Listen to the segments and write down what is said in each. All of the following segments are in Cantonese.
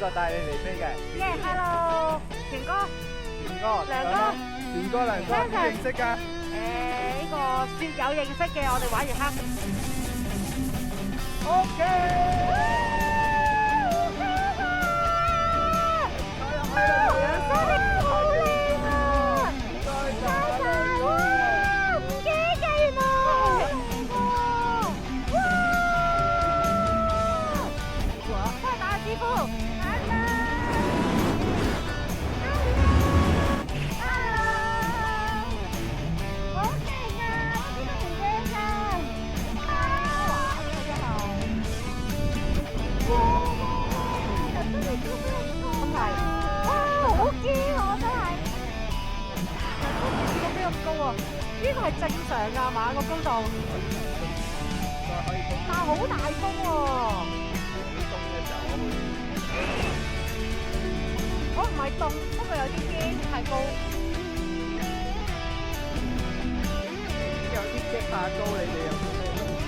個帶你嚟飛嘅。耶，hello，權哥，權哥，梁哥，權哥，梁哥，點認識㗎？呢個算有認識嘅，我哋玩完黑。OK。呢個係正常㗎嘛，個高度，但係好大風喎。我唔係凍，不過有啲驚太高。有啲驚怕高，你哋有冇咩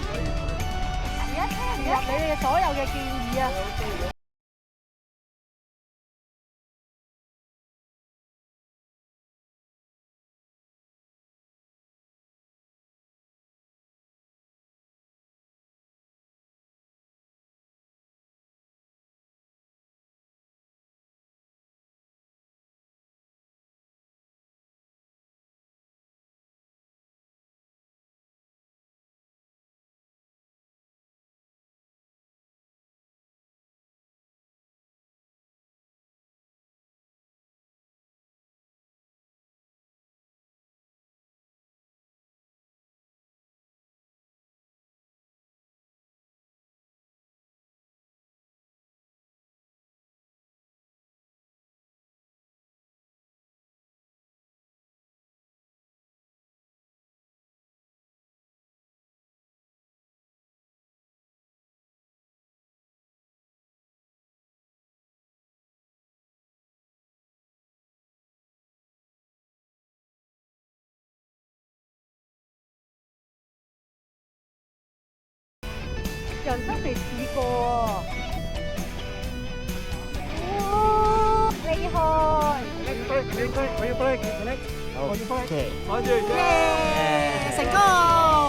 可以？而家聽唔入你哋所有嘅建議啊！人生未試過喎，哇！厲害！我要 break，好，OK，攞住，耶！成功！